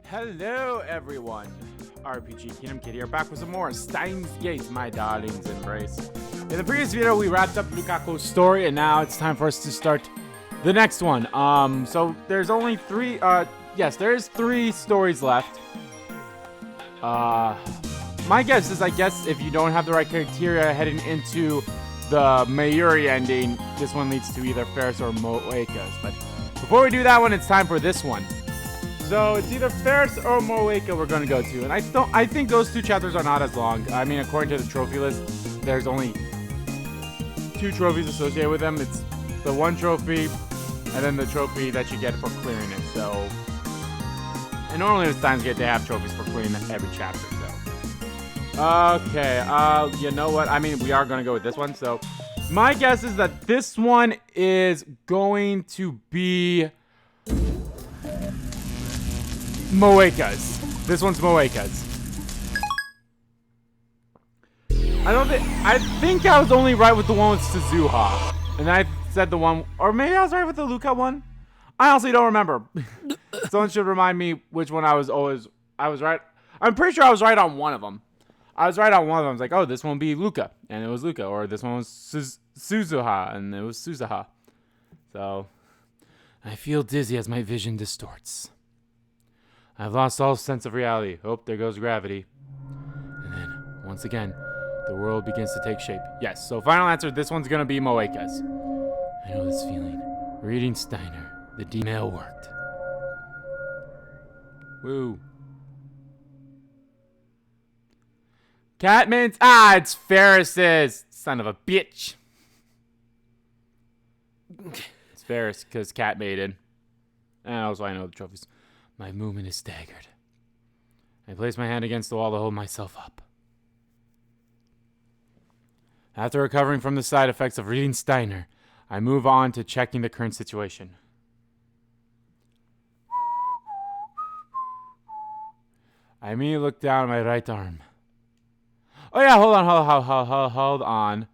Hello everyone, RPG Kingdom Kid here, back with some more Steins Gate, my darling's embrace. In the previous video, we wrapped up Lukaku's story, and now it's time for us to start the next one. So there's only three, there's 3 stories left. My guess is, if you don't have the right criteria heading into the Mayuri ending, this one leads to either Ferris or Moeka's. But before we do that one, it's time for this one. So it's either Ferris or Moeka we're gonna go to, and I think those 2 chapters are not as long. I mean, according to the trophy list, there's only 2 trophies associated with them. It's the 1 trophy, and then the trophy that you get for clearing it. So, and normally with Steins Gate they have trophies for clearing every chapter. So, okay, you know what? I mean, we are gonna go with this one. So, my guess is that this one is going to be Moeka's. This one's Moeka's. I think I was only right with the one with Suzuha. And I said the one, or maybe I was right with the Luka one. I honestly don't remember. Someone should remind me which one I was right. I'm pretty sure I was right on one of them. I was right on one of them. I was like, oh, this one will be Luka. And it was Luka. Or this one was Suzuha. And it was Suzuha. So, I feel dizzy as my vision distorts. I've lost all sense of reality. Oh, there goes gravity. And then, once again, the world begins to take shape. Yes, so final answer, this one's gonna be Moeka's. I know this feeling. Reading Steiner. The D-mail worked. Woo. Catman's. Ah, it's Ferris's. Son of a bitch. It's Ferris, because Cat maiden. And also I know the trophies. My movement is staggered. I place my hand against the wall to hold myself up. After recovering from the side effects of reading Steiner, I move on to checking the current situation. I immediately look down at my right arm. Oh yeah, hold on.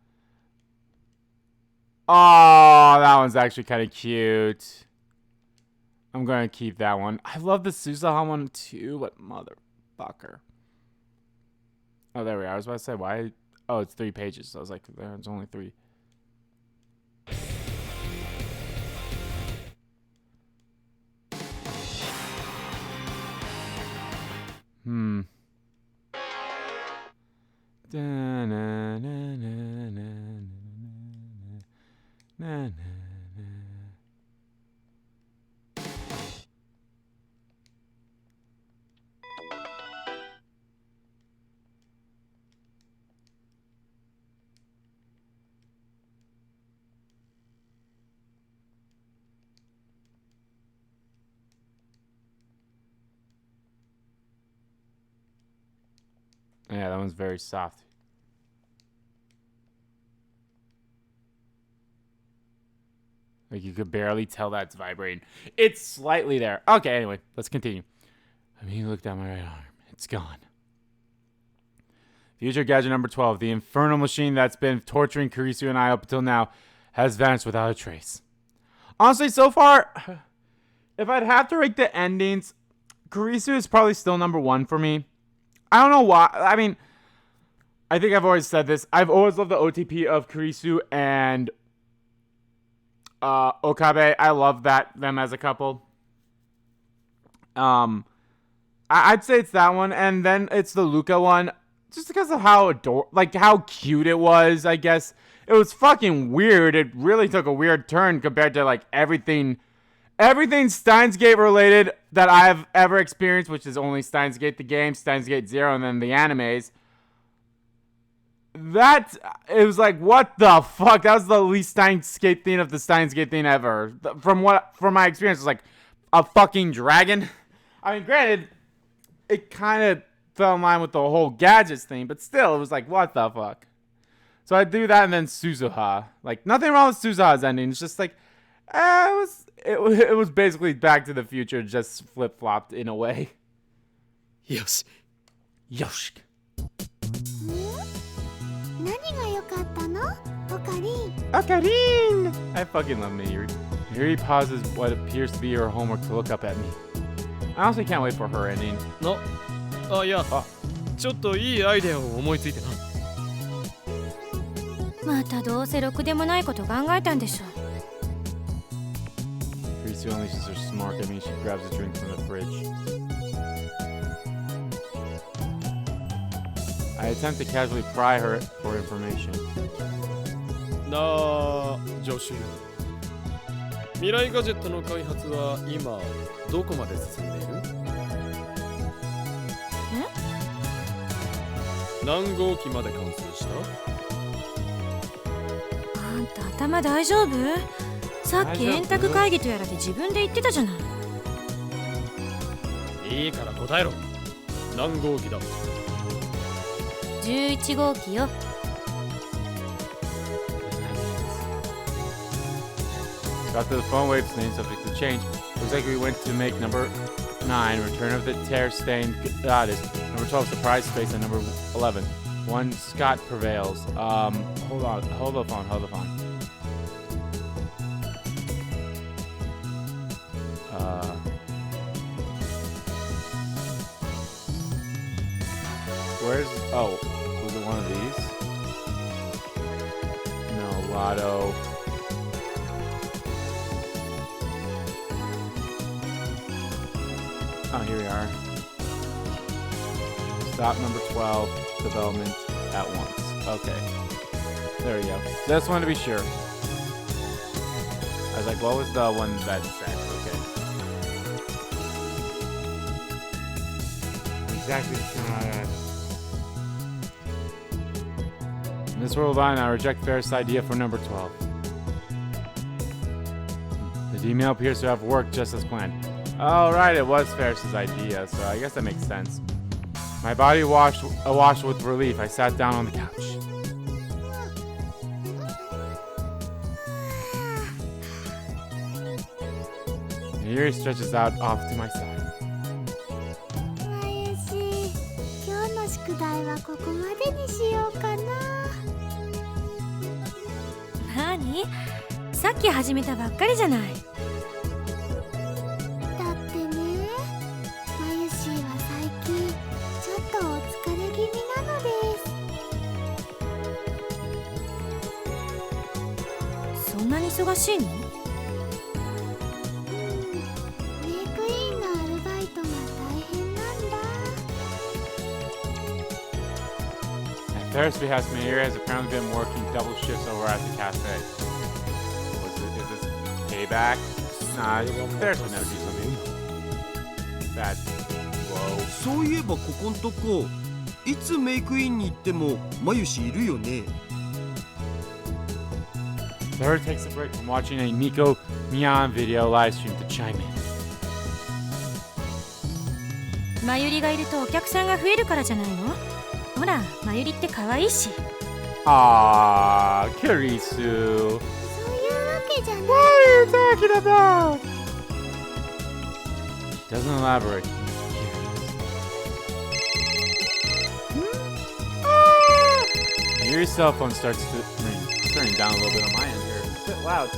Oh, that one's actually kind of cute. I'm going to keep that one. I love the Suzuha one too, but motherfucker. Oh, there we are. I was about to say, why? Oh, it's 3 pages. So I was like, there's only 3. Yeah, that one's very soft. Like, you could barely tell that's vibrating. It's slightly there. Okay, anyway, let's continue. I mean, look down my right arm. It's gone. Future gadget number 12. The infernal machine that's been torturing Kurisu and I up until now has vanished without a trace. Honestly, so far, if I'd have to rate the endings, Kurisu is probably still number 1 for me. I don't know why. I mean, I think I've always said this. I've always loved the OTP of Kurisu and Okabe. I love them as a couple. I'd say it's that one, and then it's the Luka one, just because of how how cute it was. I guess it was fucking weird. It really took a weird turn compared to like everything Steins Gate related that I've ever experienced, which is only Steins Gate the game, Steins Gate 0, and then the animes. It was like, what the fuck? That was the least Steins Gate thing of the Steins Gate thing ever. From my experience, it was like a fucking dragon. I mean, granted, it kind of fell in line with the whole gadgets thing, but still, it was like, what the fuck? So I do that, and then Suzuha. Like, nothing wrong with Suzuha's ending. It's just like, it was basically Back to the Future, just flip-flopped in a way. Yosh. 何が良かったの？ Okarin! I fucking love Mayuri. Mayuri pauses what appears to be her homework to look up at me. I honestly can't wait for her ending. いや、ちょっといいアイデアを思いついてな。またどうせろくでもないこと考えたんでしょ。Ritsu unleashes her smirk at me. She grabs a drink from the fridge. I attempt to casually pry her for information. なあ、助手よ。未来ガジェットの開発は今どこまで進んでいる？何号機まで完成した？あんた頭大丈夫？さっき円卓会議とやらで自分で言ってたじゃない。いいから答えろ。何号機だ？11号機よ。After the phone waves, the name subject to change. Looks like we went to make number 9, Return of the Tear-Stained Goddess. Number 12, Surprise Space, and number 11, One Scott Prevails. Hold the phone. Where's, was it one of these? No, Lotto. Oh, here we are. Stop number 12, development at once. Okay. There we go. Just wanted to be sure. I was like, what was the one that said? Okay. Exactly. Miss Worldline, I reject Ferris' idea for number 12. The email appears to have worked just as planned. Oh, right, it was Ferris' idea, so I guess that makes sense. My body awash with relief. I sat down on the couch. Yuri stretches out off to my side. 今日の宿題はここまでにしようかな。何？さっき始めたばっかりじゃない。忙しいの？メイクインのアルバイトが大変なんだ。At Ferris' behest, Mayuri has apparently been working double shifts over at the cafe. Is this payback? Nah, Ferris would never do something bad. Whoa. そういえばここんとこ、いつメイクインに行ってもマユシいるよね。Her takes a break from watching a Miko Mian video live stream to chime in. マユリがいるとお客さんが増えるからじゃないの？ほら、マユリって可愛いし。Ah, Kurisu. そういうわけじゃない。What are you talking about? She doesn't elaborate. Yuri's cell phone starts to ring. Turning down a little bit on my end here. It's a bit loud.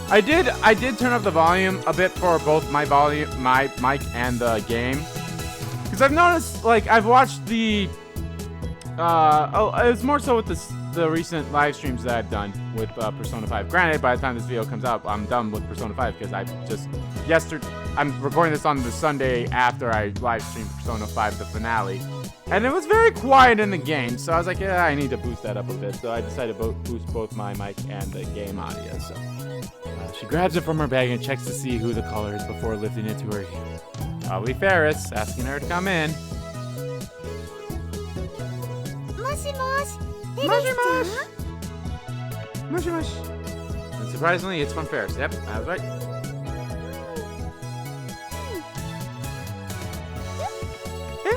I did turn up the volume a bit for both my mic and the game. Because I've noticed, like, I've watched the it's more so with the recent live streams that I've done with Persona 5. Granted, by the time this video comes out, I'm done with Persona 5 because I'm recording this on the Sunday after I live streamed Persona 5 the finale. And it was very quiet in the game, so I was like, yeah, I need to boost that up a bit. So I decided to boost both my mic and the game audio. So she grabs it from her bag and checks to see who the caller is before lifting it to her ear. Probably Ferris, asking her to come in. もしもし、フェリスちゃん？ Mush. And surprisingly, it's from Ferris. Yep, I was right.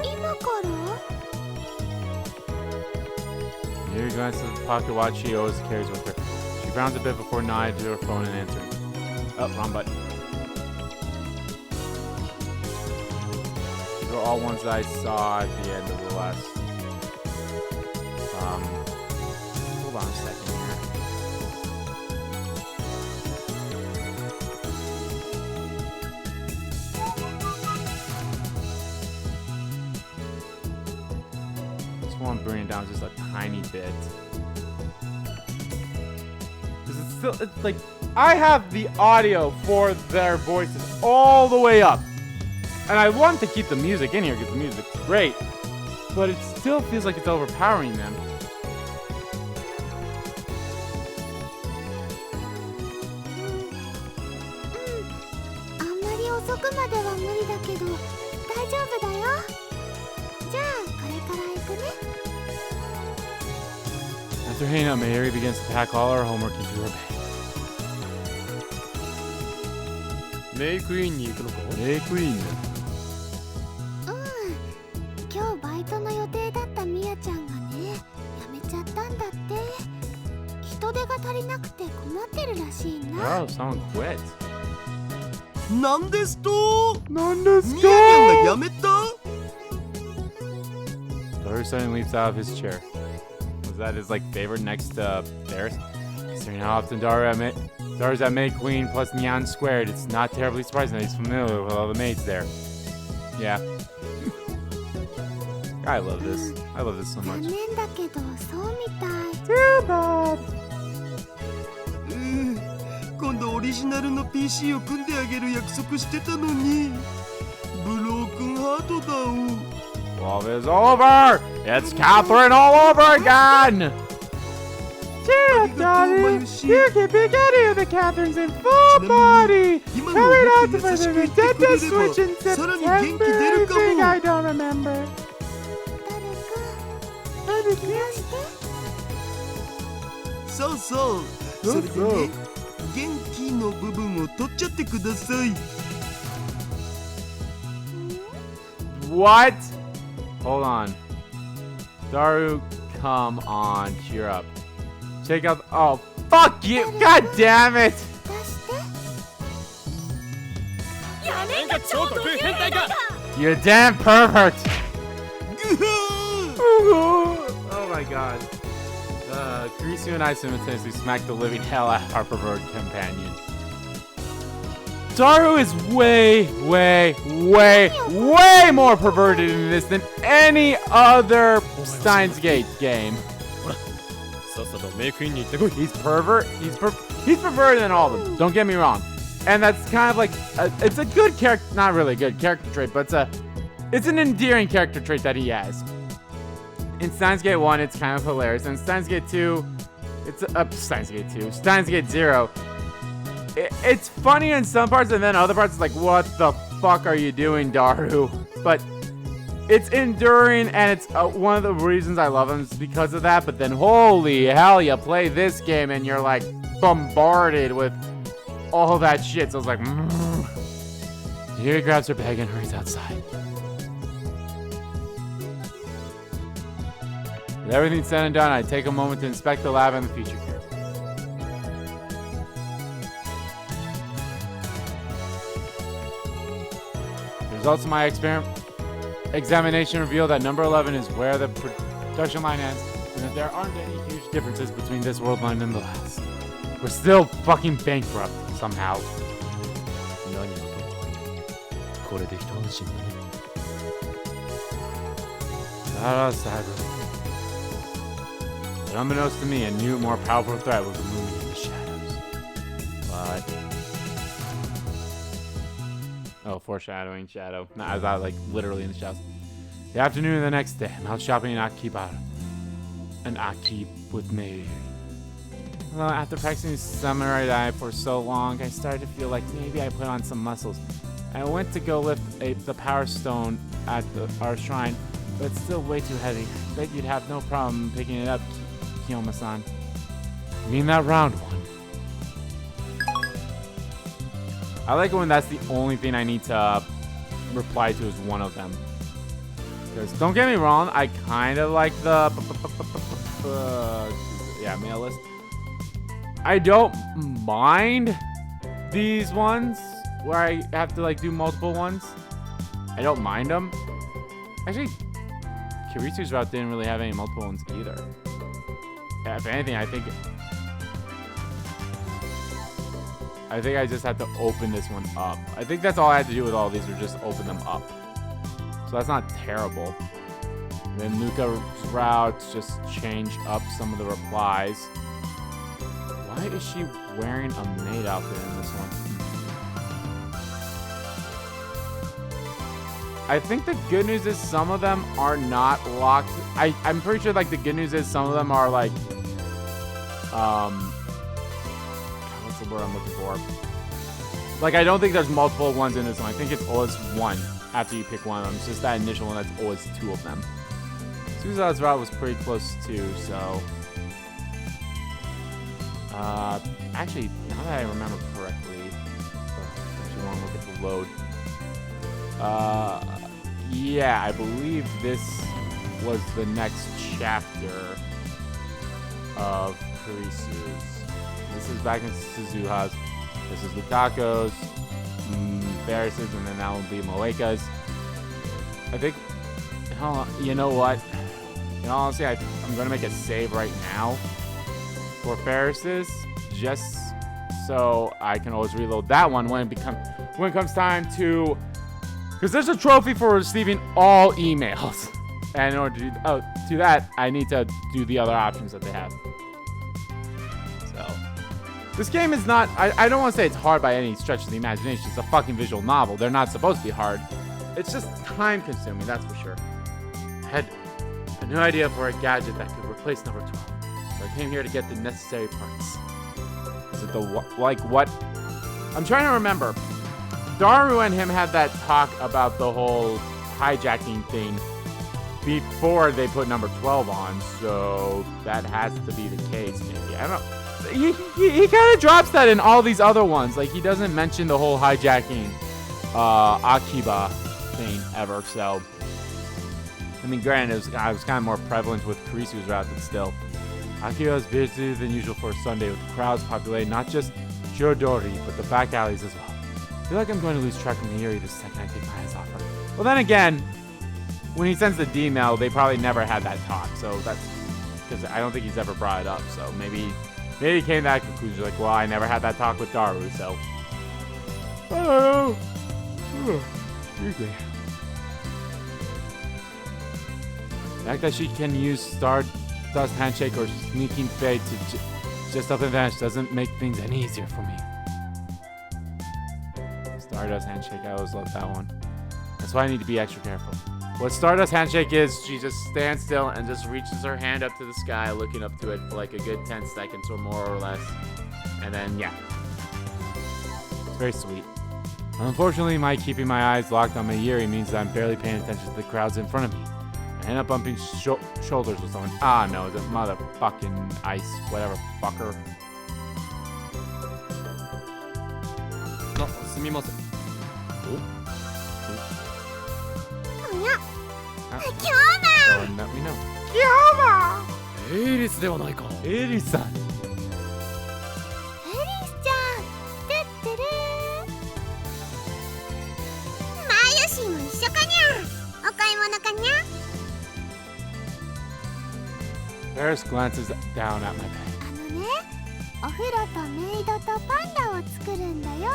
今から？ Yuri glances at the pocket watch she always carries with her. She frowns a bit before nodding to her phone and answering. Oh, wrong button. These are all ones that I saw at the end of the last. Hold on a second here. want to bring it down just a tiny bit. Because it's still, it's like, I have the audio for their voices all the way up. And I want to keep the music in here because the music's great. But it still feels like it's overpowering them. After hanging out, Mayuri begins to pack all her homework into her bag. メイクインに行くのか？ Hey, Queen. 今日バイトの予定だったミヤちゃんがね、辞めちゃったんだって。人手が足りなくて困ってるらしいな。 Wow, someone quit. なんですとなんですミヤちゃんが辞めた Doru suddenly leaps out of his chair. Was that his like favorite next to theirs? Considering how often Daru's at Maid Queen plus Nyan squared, it's not terribly surprising that he's familiar with all the maids there. Yeah. I love this. I love this so 残 much. 念だけどそうみたい。 Too bad. 今度オリジナルの PC を組んであげる約束してたのにブロークンハートだお Love is over. It's Catherine all over again. Cheer up, Daddy. You can pick any of the Catherines in full body. Coming out to the Nintendo Switch in September. Anything I don't remember. 誰か気がして。そうそうそれでね元気の部分を取っちゃってください What? Hold on. Daru, come on. Cheer up. Check out. Oh, fuck you. God damn it. 出して。なんか超得意変態か！ You damn pervert. Oh my god. Kurisu and I simultaneously smacked the living hell out of our pervert companion. Daru is way more perverted in this than any other Steins Gate game. さっさとメイクインに行ってこい。 He's pervert. He's perverted than all of them. Don't get me wrong. And that's kind of like it's a good character, not really a good character trait, but it's an endearing character trait that he has. In Steins Gate 1, it's kind of hilarious. In Steins Gate 2, Steins Gate 2, Steins Gate 0. It's funny in some parts, and then other parts it's like, what the fuck are you doing, Daru? But it's enduring, and it's one of the reasons I love him is because of that. But then, holy hell, you play this game, and you're like bombarded with all that shit. So it's like, Here he grabs her bag and hurries outside. With everything said and done, I take a moment to inspect the lab and the future care. The results of my examination reveal that number 11 is where the production line ends, and that there aren't any huge differences between this world line and the last. We're still fucking bankrupt, somehow. 何事？これで一安心だね。 But unbeknownst to me, a new, more powerful threat was looming in the shadows. What? Oh, foreshadowing shadow. No, I was out, like, literally in the shadows. The afternoon of the next day, I'm out shopping in Akihabara. And Aki with me. Well, after practicing samurai dive for so long, I started to feel like maybe I put on some muscles. I went to go lift the power stone at our shrine, but it's still way too heavy. I bet you'd have no problem picking it up, Kyouma-san. You mean that round one? I like it when that's the only thing I need to reply to is one of them. Because don't get me wrong, I kind of like the mail list. I don't mind these ones where I have to like do multiple ones. I don't mind them. Actually, Kirisu's route didn't really have any multiple ones either. Yeah, if anything, I think I just had to open this one up. I think that's all I had to do with all these, was just open them up. So that's not terrible. Then Luca's routes just change up some of the replies. Why is she wearing a maid outfit in this one? I think the good news is some of them are not locked. I'm pretty sure like the good news is some of them are like what's the word I'm looking for? Like I don't think there's multiple ones in this one. I think it's always one after you pick one of them. It's just that initial one that's always two of them. Suza's route was pretty close too, so actually now that I remember correctly, actually want to look at the load. Yeah, I believe this was the next chapter of Kurisu's. This is back in Suzuha's. This is Lukako's, Ferris's, and then that will be Moeka's. I think, you know what? In all honesty, I'm going to make a save right now for Ferris's, just so I can always reload that one when it comes time to... Because there's a trophy for receiving all emails. And in order to do that, I need to do the other options that they have. So, this game is not... I don't want to say it's hard by any stretch of the imagination. It's a fucking visual novel. They're not supposed to be hard. It's just time-consuming, that's for sure. I had a new idea for a gadget that could replace number 12. So I came here to get the necessary parts. Is it the... like, what? I'm trying to remember. Daru and him had that talk about the whole hijacking thing before they put number 12 on, so that has to be the case, maybe. I don't know. He kind of drops that in all these other ones. Like, he doesn't mention the whole hijacking Akiba thing ever, so... I mean, granted, it was kind of more prevalent with Kurisu's route, but still. Akiba is busier than usual for a Sunday, with crowds populating not just Shirodori, but the back alleys as well. I feel like I'm going to lose track of Mayuri the second I take my eyes off her. Well, then again, when he sends the D-mail, they probably never had that talk, so that's because I don't think he's ever brought it up. So maybe he came to that conclusion, like, well, I never had that talk with Daru, so. Oh, excuse me. The fact that she can use Stardust Handshake or Sneaking Fade to just up advantage doesn't make things any easier for me. Stardust Handshake, I always love that one. That's why I need to be extra careful. What Stardust Handshake is, she just stands still and just reaches her hand up to the sky, looking up to it for like a good 10 seconds or more or less. And then, yeah. It's very sweet. Unfortunately, my keeping my eyes locked on Mayuri means that I'm barely paying attention to the crowds in front of me. I end up bumping shoulders with someone. Ah, no, the motherfucking ice, whatever, fucker. No, すみません。Let me know. エイリスではないか。エリさん。エリスちゃん、てってれー。マヨシーも一緒かにゃ。お買い物かにゃ。Ferris glances down at my bed. ね、お風呂とメイドとパンダを作るんだよ。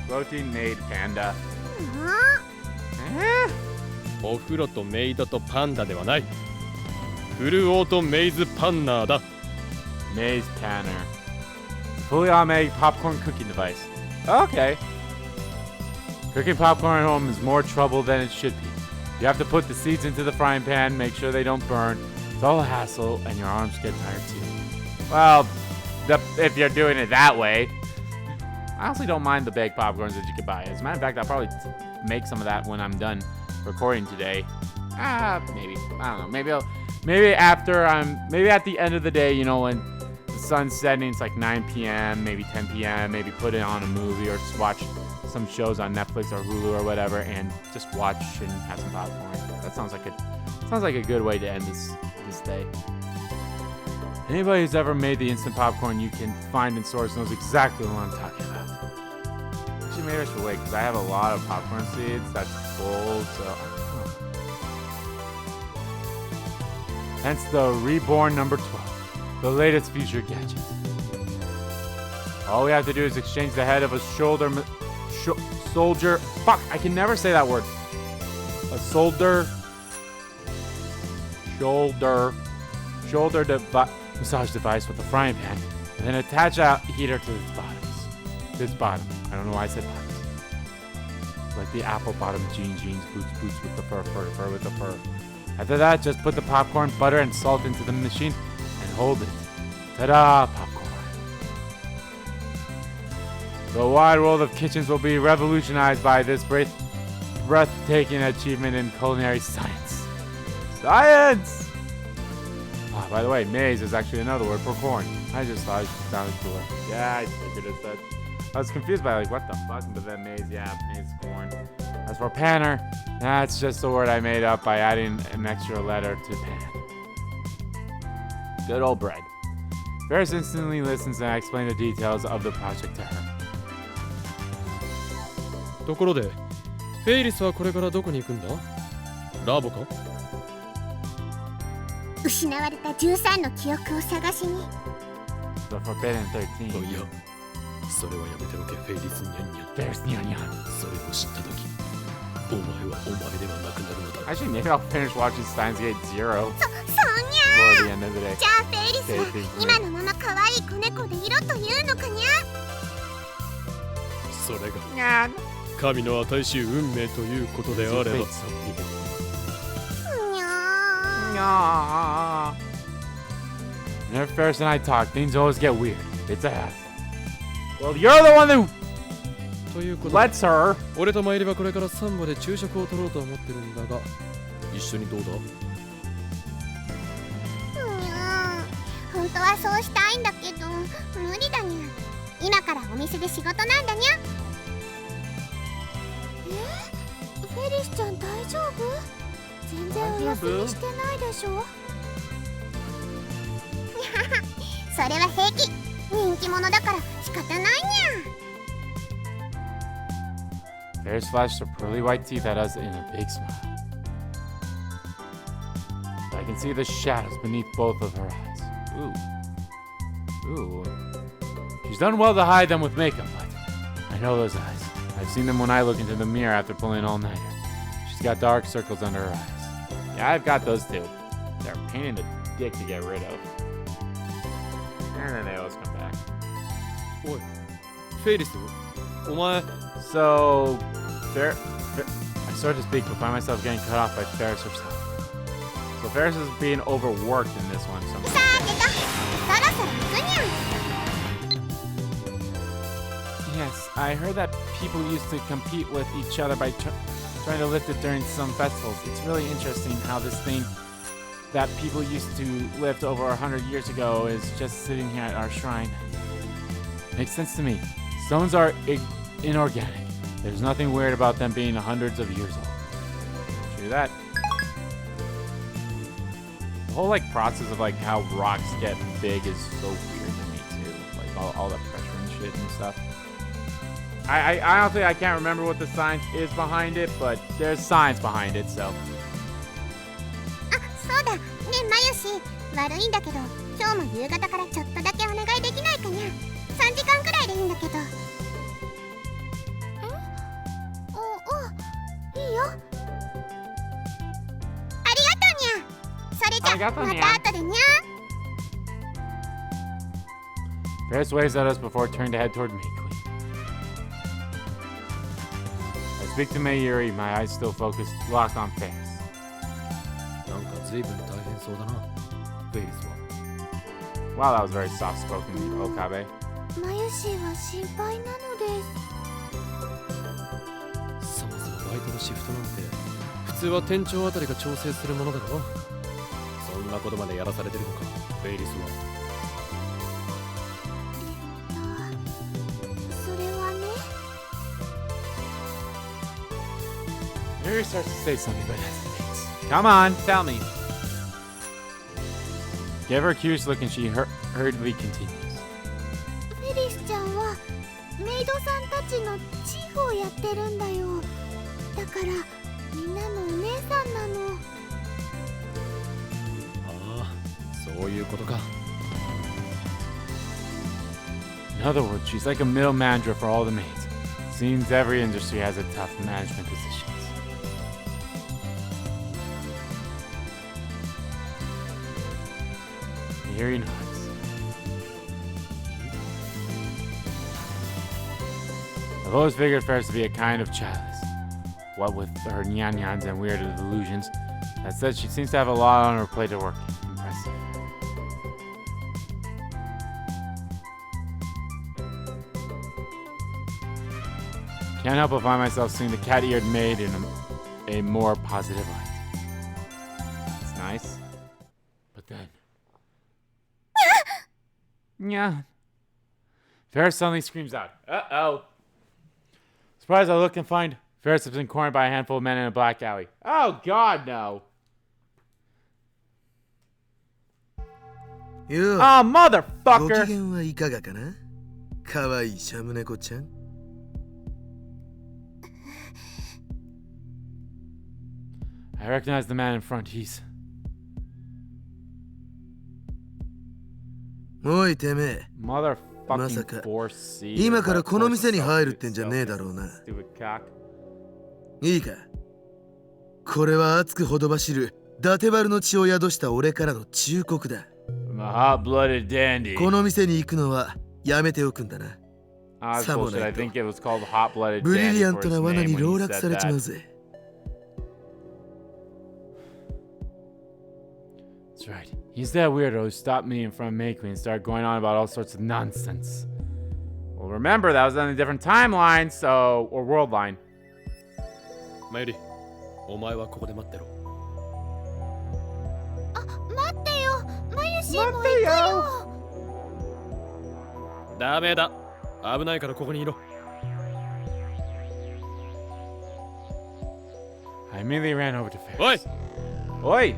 Floating maid panda. お風呂とメイドとパンダではない。フルオートメイズパンナーだ。Maze panner. Fully automatic popcorn cooking device. Okay. Cooking popcorn at home is more trouble than it should be. You have to put the seeds into the frying pan, make sure they don't burn. It's all a hassle, and your arms get tired too. Well, if you're doing it that way. I honestly don't mind the baked popcorns that you can buy. As a matter of fact, I'll probably make some of that when I'm done recording today. Maybe. I don't know. Maybe at the end of the day, you know, when the sun's setting, it's like 9 p.m., maybe 10 p.m., maybe put it on a movie or just watch some shows on Netflix or Hulu or whatever and just watch and have some popcorn. That sounds like a good way to end this day. Anybody who's ever made the instant popcorn you can find in stores knows exactly what I'm talking about. Actually, maybe I should wait because I have a lot of popcorn seeds that's full, so I don't know. Hence the reborn number 12, the latest future gadget. All we have to do is exchange the head of a soldier. Fuck, I can never say that word. A soldier. shoulder massage device with a frying pan, and then attach a heater to its bottoms. Its bottom. I don't know why I said bottoms. Like the apple bottom jeans, boots with the fur with the fur. After that, just put the popcorn, butter, and salt into the machine and hold it. Ta-da! Popcorn. The wide world of kitchens will be revolutionized by this breathtaking achievement in culinary science. Science! Oh, by the way, maize is actually another word for corn. I just thought it sounded cooler. Yeah, I figured it said. I was confused by like, what the fuck? But then maize, yeah, maize, corn. As for panner, that's just a word I made up by adding an extra letter to pan. Good old bread. Ferris instantly listens and I explain the details of the project to her. ところで、フェイリスはこれからどこに行くんだ？ラボか？失われた13の記憶を探しに。 The Forbidden 13. いや、それはやめておけ、フェイリスニャンニャン。 Ferrisニャンニャン。それを知ったとき、お前はお前ではなくなるのだ。 Actually, maybe I'll finish watching Steins Gate 0. そにゃ Before the end of the day. じゃあフェイリスは今のまま可愛い子猫でいろというのかにゃ。それが神の与えし運命ということであれば。にゃ Whenever Ferris and I talk, things always get weird. It's a hassle. Well, you're the one who ということで、 lets her. 俺とマイリはこれからサンバで昼食を取ろうと思ってるんだが、一緒にどうだ？本当はそうしたいんだけど無理だにゃ。今からお店で仕事なんだにゃ。フェリスちゃん大丈夫？全然お休みしてないでしょ。それは平気。人気者だから仕方ないにゃ。 Ferris flashed her pearly white teeth at us in a big smile. I can see the shadows beneath both of her eyes. Ooh. She's done well to hide them with makeup, but I know those eyes. I've seen them when I look into the mirror after pulling an all-nighter. She's got dark circles under her eyes. Yeah, I've got those too. They're a pain in the dick to get rid of. And then they always come back. おい、フェイリス、お前。 So, I started to speak, but find myself getting cut off by Ferris herself. So Ferris is being overworked in this one. さてと、そろそろ行くにゃ。 Yes, I heard that people used to compete with each other by trying to lift it during some festivals. It's really interesting how this thing that people used to lift over 100 years ago is just sitting here at our shrine. Makes sense to me. Stones are inorganic. There's nothing weird about them being hundreds of years old. True that. The whole like process of like how rocks get big is so weird to me too. Like all the pressure and shit and stuff. I honestly I can't remember what the science is behind it, but there's science behind it, so. あ、そうだ。ねえ、マユシ、悪いんだけど、今日も夕方からちょっとだけお願いできないかにゃ。3時間くらいでいいんだけど。いいよ。ありがとうにゃ。それじゃ、また後でにゃ。 Ferris waves at us before turning to head toward May Queen. I speak to Mayuri, my eyes still focused, locked on Ferris. なんか随分大変そうだな、フェイリスは。 Wow, that was very soft-spoken, Okabe. マユシは心配なのです。そもそもバイトのシフトなんて普通は店長あたりが調整するものだろ。そんなことまでやらされてるのか、フェイリスは。それはね。 Mayuri starts to say something, but hesitates. Come on, tell me. Give her a curious look and she hurriedly continues. フェリスちゃんはメイドさんたちのチーフをやってるんだよ。だからみんなのお姉さんなの。ああ、そういうことか。 In other words, she's like a middle manager for all the maids. Seems every industry has a tough management positions. Mayuri nods. I've always figured Ferris to be a kind of childless. What with her nyan-nyans and weird illusions. That said, she seems to have a lot on her plate at work. Impressive. Can't help but find myself seeing the cat-eared maid in a more positive light. It's nice. But then... yeah. Ferris suddenly screams out, "Uh-oh." Surprised I look and find Ferris has been cornered by a handful of men in a black alley. Oh, God, no. よ Oh, ご機 motherfucker. 嫌はいかがかなかわいいシャム猫ちゃん I recognize the man in front. He's... おいてめえ Motherfucking まさか 4C. 今からこの店に入るってんじゃねえだろうな Stupid cock. いいかこれは熱くほど走る伊達丸の血を宿した俺からの忠告だ I'm a hot-blooded dandy. この店に行くのはやめておくんだな Ah, that's bullshit. I think it was called hot-blooded ブリ dandy リアン for ト his な罠 name に when 籠 he 絡 said されちまう that. ぜ That's right. He's that weirdo who stopped me in front of Meikui and started going on about all sorts of nonsense. Well, remember, that was on a different timeline, so... or world line. マユリ、お前はここで待ってろ。待ってよマユシーも行くよダメだ。危ないからここにいろ。I immediately ran over to おい Ferris. Oi!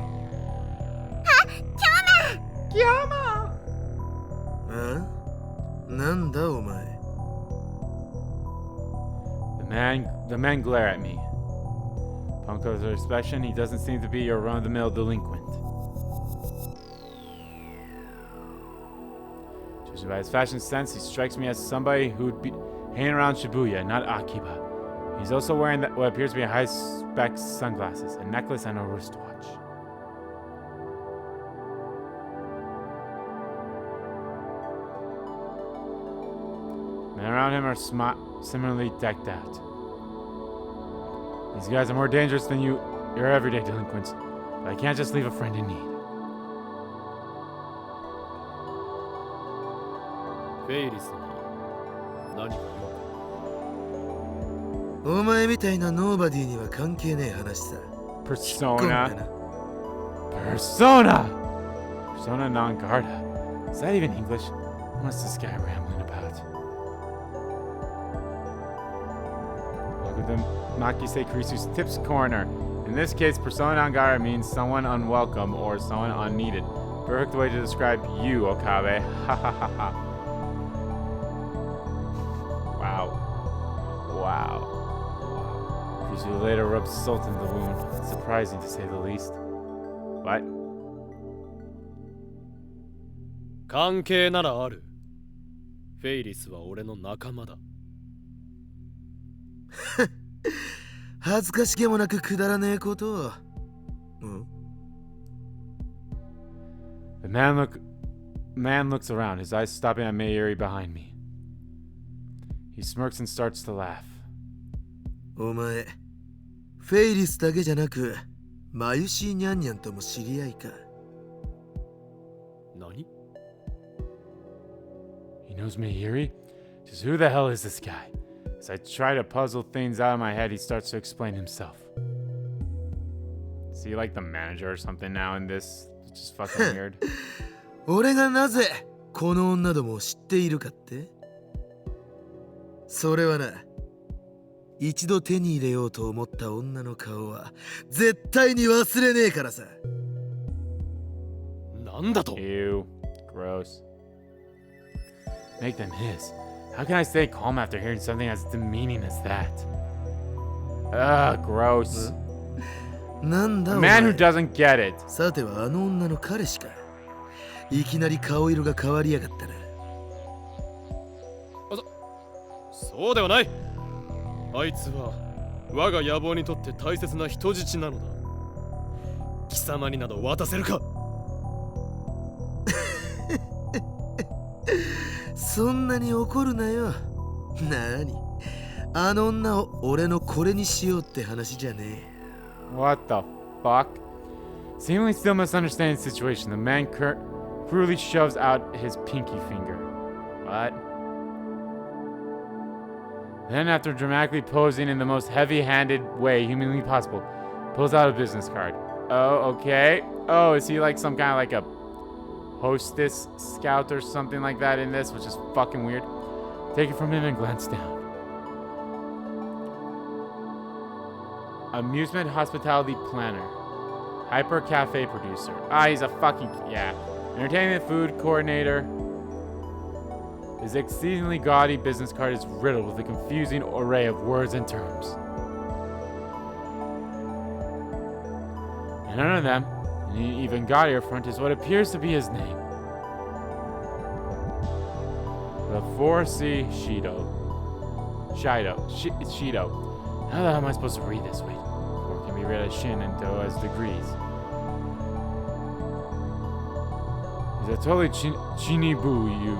あなんだお前 The men glare at me. Punk of their expression, he doesn't seem to be your run-of-the-mill delinquent. Judging by his fashion sense, he strikes me as somebody who'd be hanging around Shibuya, not Akiba. He's also wearing what appears to be high-spec sunglasses, a necklace, and a wristwatch. Men around him are similarly decked out. These guys are more dangerous than your everyday delinquents, but I can't just leave a friend in need. フェイリスに何か用か。お前みたいなノーバディには関係ねえ話さ Persona. な Persona! Persona non grata. Is that even English? What's this guy rambling about? Look at them. Makise Kurisu's tips corner. In this case, persona non grata means someone unwelcome or someone unneeded. Perfect way to describe you, Okabe. Ha ha ha ha. Wow. Wow. Kurisu later rubs salt into the wound. Surprising to say the least. What? 関係ならある。フェイリスは俺の仲間だ。恥ずかしげもなくくだらねえことを The man looks around, his eyes stopping at Mayuri behind me. He smirks and starts to laugh. お前フェイリスだけじゃなくマユシーニャンニャンとも知り合いか何 He knows Mayuri? Just who the hell is this guy? As I try to puzzle things out of my head, he starts to explain himself. Is he like the manager or something now in this? It's just fucking weird. 俺がなぜこの女どもを知っているかってそれはな一度手に入れようと思った女の顔は絶対に忘れねえからさなんだと Ew. Gross. Make them his. How can I stay calm after hearing something as demeaning as that? Ugh, gross. なんだ A お man 前 who doesn't get it. さてはあの女の彼氏かいきなり顔色が変わりやがったなそうではない。あいつは我が野望にとって大切な人質なのだ。貴様になど渡せるかそんなに怒るなよ。なに、あの女を俺のこれにしようって話じゃねえ。 What the fuck? Seemingly still misunderstanding the situation, the man cruelly shoves out his pinky finger. What? Then, after dramatically posing in the most heavy-handed way humanly possible, pulls out a business card. Oh, okay. Oh, is he like some kind of like a hostess scout or something like that in this, which is fucking weird. Take it from him and glance down. Amusement hospitality planner. Hyper cafe producer. Ah, he's a fucking, yeah. Entertainment food coordinator. His exceedingly gaudy business card is riddled with a confusing array of words and terms. And under them, an even gaudier front, is what appears to be his name. The 4C Shido. How the hell am I supposed to read this? Wait. 4 can be read as shin and do as degrees. He's a totally chinibu, you.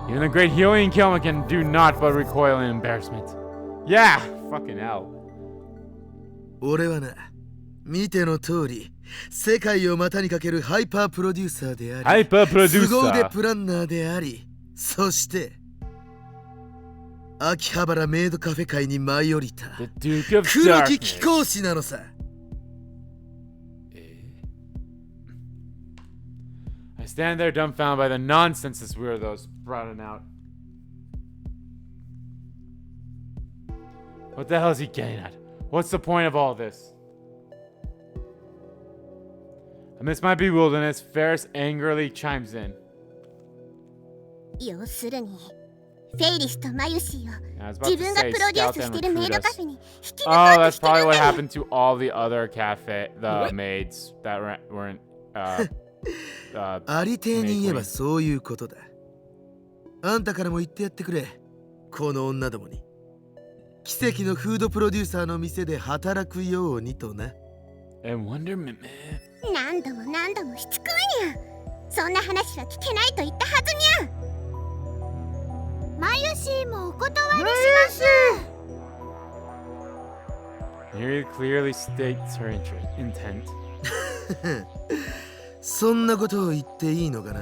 Even the great Hououin Kyouma can do naught but recoil in embarrassment. Yeah! Fucking hell. 俺はな、見ての通り、世界を股にかけるハイパープロデューサーであり、ハイパープロデューサー。凄腕プランナーであり、そして秋葉原メイドカフェ界に舞い降りた The Duke of 黒き Darkness. 貴公子なのさ。I stand there dumbfounded by the nonsense this weirdo's sprouting out. What the hell is he getting at? What's the point of all this? Amidst my bewilderness, Ferris angrily chimes in. 要するにフェイリスとマユシーを I was about 自 to 分が say プロデュー scout スし and てるメイ recruit ドカ us. フェに引き Oh, 抜こう that's としてる probably ん what だよ。 happened to all the other the maids that weren't, ありていに言えばそういうことだ。あんたからも言ってやってくれ。この女どもに。奇跡のフードプロデューサーの店で働くようにとな。And Wonderment, man. 何度も何度もしつこいにゃ。そんな話は聞けないと言ったはずにゃ。マユシーもお断りします。Here clearly states her intent. そんなことを言っていいのかな。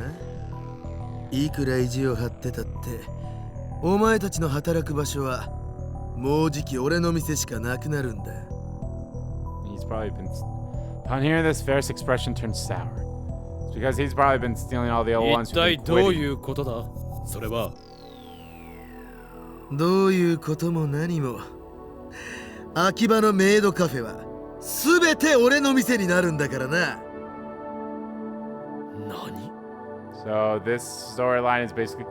いくら意地を張ってたって、お前たちの働く場所はもうじき俺の店しかなくなるんだ。He's probably been. Upon hearing this, Ferris' expression turns sour. It's because he's probably been stealing all the old ones 一 who've 体 been どう quitting. いうことだそれは。どういうことも何も、秋葉のメイドカフェはすべて俺の店になるんだからな。何 So this storyline is basically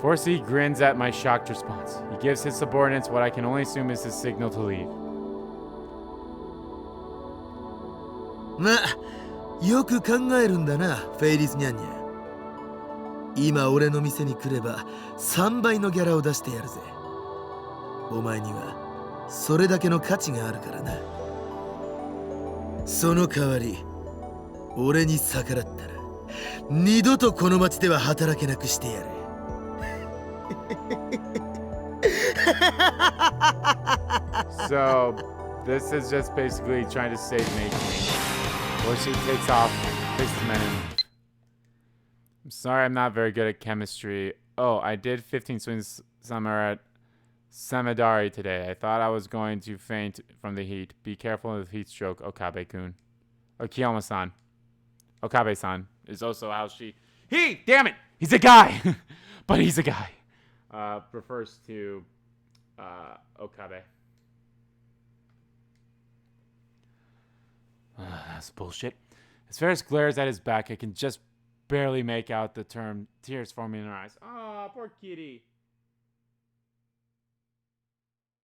4C grins at my shocked response. He gives his subordinates what I can only assume is his signal to leave. まあ、よく考えるんだな、フェイリスニャンニャ。今俺の店に来れば3倍のギャラを出してやるぜ。お前にはそれだけの価値があるからな。その代わり、俺に逆らったら二度とこの町では働けなくしてやる。So this is just basically trying to save May King. Where she takes off, faces men and I'm sorry I'm not very good at chemistry. Oh, I did 15 swings summer at Samidari today. I thought I was going to faint from the heat. Be careful of the heat stroke, Okabe-kun. Or Kiyoma-san. Okabe-san is also how she... He! Damn it! He's a guy! But he's a guy. Refers to Okabe. That's bullshit. As Ferris glares at his back, I can just barely make out the term tears forming in her eyes. Aw, poor kitty.